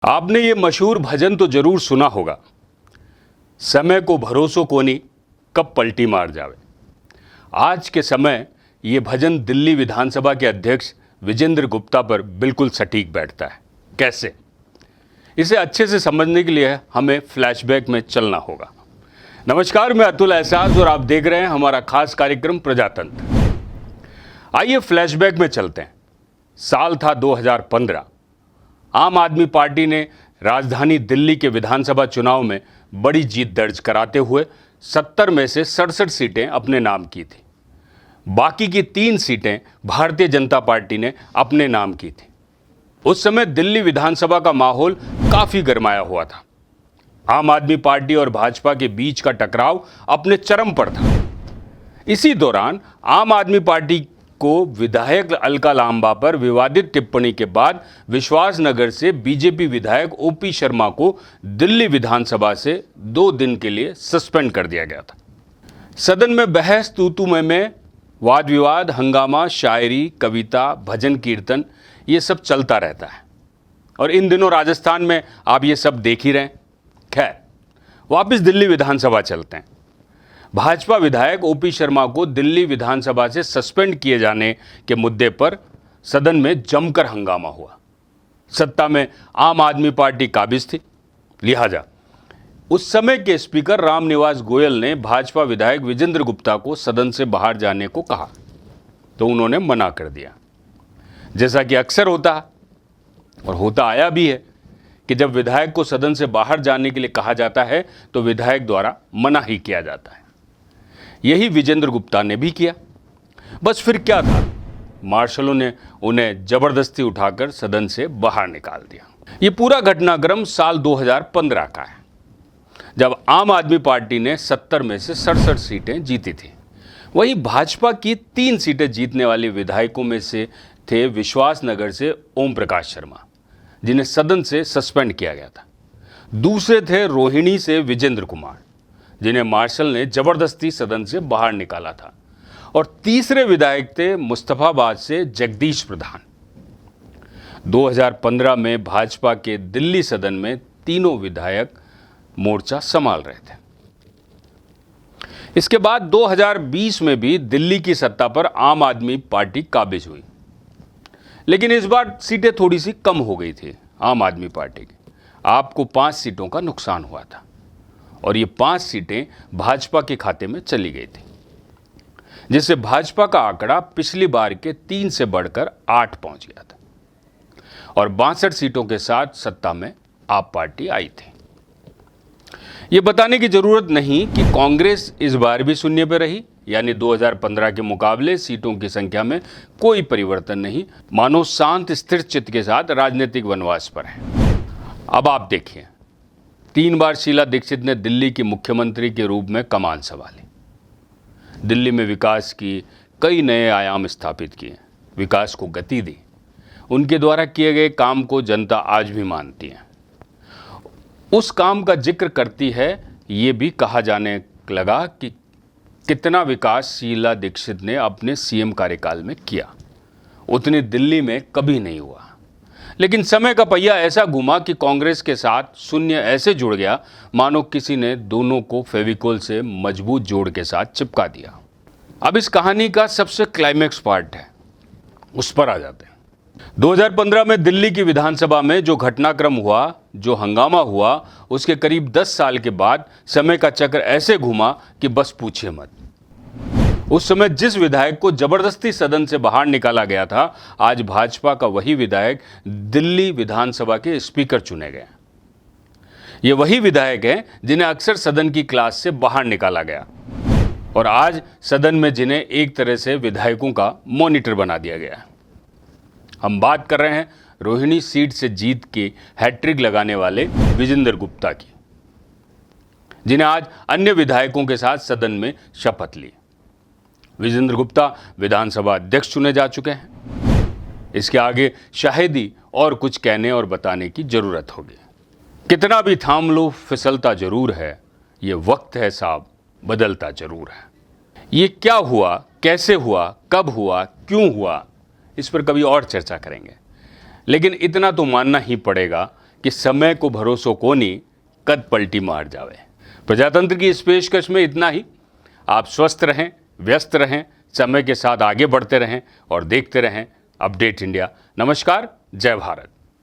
आपने ये मशहूर भजन तो जरूर सुना होगा, समय को भरोसो कोनी कब पलटी मार जावे। आज के समय ये भजन दिल्ली विधानसभा के अध्यक्ष विजेंद्र गुप्ता पर बिल्कुल सटीक बैठता है। कैसे? इसे अच्छे से समझने के लिए हमें फ्लैशबैक में चलना होगा। नमस्कार, मैं अतुल एहसास और आप देख रहे हैं हमारा खास कार्यक्रम प्रजातंत्र। आइए फ्लैशबैक में चलते हैं। साल था 2015। आम आदमी पार्टी ने राजधानी दिल्ली के विधानसभा चुनाव में बड़ी जीत दर्ज कराते हुए 70 में से 67 सीटें अपने नाम की थी। बाकी की 3 सीटें भारतीय जनता पार्टी ने अपने नाम की थी। उस समय दिल्ली विधानसभा का माहौल काफी गरमाया हुआ था। आम आदमी पार्टी और भाजपा के बीच का टकराव अपने चरम पर था। इसी दौरान आम आदमी पार्टी को विधायक अलका लांबा पर विवादित टिप्पणी के बाद विश्वासनगर से बीजेपी विधायक ओपी शर्मा को दिल्ली विधानसभा से 2 दिन के लिए सस्पेंड कर दिया गया था। सदन में बहस तू में वाद विवाद, हंगामा, शायरी, कविता, भजन कीर्तन ये सब चलता रहता है और इन दिनों राजस्थान में आप ये सब देख ही रहे हैं। खैर, वापस दिल्ली विधानसभा चलते हैं। भाजपा विधायक ओपी शर्मा को दिल्ली विधानसभा से सस्पेंड किए जाने के मुद्दे पर सदन में जमकर हंगामा हुआ। सत्ता में आम आदमी पार्टी काबिज थी, लिहाजा उस समय के स्पीकर रामनिवास गोयल ने भाजपा विधायक विजेंद्र गुप्ता को सदन से बाहर जाने को कहा तो उन्होंने मना कर दिया। जैसा कि अक्सर होता है और होता आया भी है कि जब विधायक को सदन से बाहर जाने के लिए कहा जाता है तो विधायक द्वारा मना ही किया जाता है। यही विजेंद्र गुप्ता ने भी किया। बस फिर क्या था, मार्शलों ने उन्हें जबरदस्ती उठाकर सदन से बाहर निकाल दिया। ये पूरा घटनाक्रम साल 2015 का है, जब आम आदमी पार्टी ने 70 में से 67 सीटें जीती थी। वहीं भाजपा की 3 सीटें जीतने वाले विधायकों में से थे विश्वासनगर से ओम प्रकाश शर्मा, जिन्हें सदन से सस्पेंड किया गया था। दूसरे थे रोहिणी से विजेंद्र कुमार, जिन्हें मार्शल ने जबरदस्ती सदन से बाहर निकाला था। और तीसरे विधायक थे मुस्तफाबाद से जगदीश प्रधान। 2015 में भाजपा के दिल्ली सदन में तीनों विधायक मोर्चा संभाल रहे थे। इसके बाद 2020 में भी दिल्ली की सत्ता पर आम आदमी पार्टी काबिज हुई, लेकिन इस बार सीटें थोड़ी सी कम हो गई थी आम आदमी पार्टी की। आपको 5 सीटों का नुकसान हुआ था और ये 5 सीटें भाजपा के खाते में चली गई थी, जिससे भाजपा का आंकड़ा पिछली बार के 3 से बढ़कर 8 पहुंच गया था और 62 सीटों के साथ सत्ता में आप पार्टी आई थी। ये बताने की जरूरत नहीं कि कांग्रेस इस बार भी शून्य पर रही, यानी 2015 के मुकाबले सीटों की संख्या में कोई परिवर्तन नहीं, मानो शांत स्थिर चित्त के साथ राजनीतिक वनवास पर है। अब आप देखिए, 3 बार शीला दीक्षित ने दिल्ली की मुख्यमंत्री के रूप में कमान संभाली। दिल्ली में विकास की कई नए आयाम स्थापित किए, विकास को गति दी। उनके द्वारा किए गए काम को जनता आज भी मानती है। उस काम का जिक्र करती है, ये भी कहा जाने लगा कि कितना विकास शीला दीक्षित ने अपने सीएम कार्यकाल में किया, उतनी दिल्ली में कभी नहीं हुआ। लेकिन समय का पहिया ऐसा घुमा कि कांग्रेस के साथ शून्य ऐसे जुड़ गया मानो किसी ने दोनों को फेविकोल से मजबूत जोड़ के साथ चिपका दिया। अब इस कहानी का सबसे क्लाइमेक्स पार्ट है, उस पर आ जाते हैं। 2015 में दिल्ली की विधानसभा में जो घटनाक्रम हुआ, जो हंगामा हुआ, उसके करीब 10 साल के बाद समय का चक्र ऐसे घुमा कि बस पूछिए मत। उस समय जिस विधायक को जबरदस्ती सदन से बाहर निकाला गया था, आज भाजपा का वही विधायक दिल्ली विधानसभा के स्पीकर चुने गए। ये वही विधायक हैं जिन्हें अक्सर सदन की क्लास से बाहर निकाला गया और आज सदन में जिन्हें एक तरह से विधायकों का मॉनिटर बना दिया गया। हम बात कर रहे हैं रोहिणी सीट से जीत के हैट्रिक लगाने वाले विजेंद्र गुप्ता की, जिन्हें आज अन्य विधायकों के साथ सदन में शपथ ली। विजेंद्र गुप्ता विधानसभा अध्यक्ष चुने जा चुके हैं। इसके आगे शायद ही और कुछ कहने और बताने की जरूरत होगी। कितना भी थाम लो फिसलता जरूर है, ये वक्त है साहब बदलता जरूर है। ये क्या हुआ, कैसे हुआ, कब हुआ, क्यों हुआ, इस पर कभी और चर्चा करेंगे, लेकिन इतना तो मानना ही पड़ेगा कि समय को भरोसो कोनी कद पलटी मार जावे। प्रजातंत्र की इस पेशकश में इतना ही। आप स्वस्थ रहें, व्यस्त रहें, समय के साथ आगे बढ़ते रहें और देखते रहें अपडेट इंडिया। नमस्कार, जय भारत।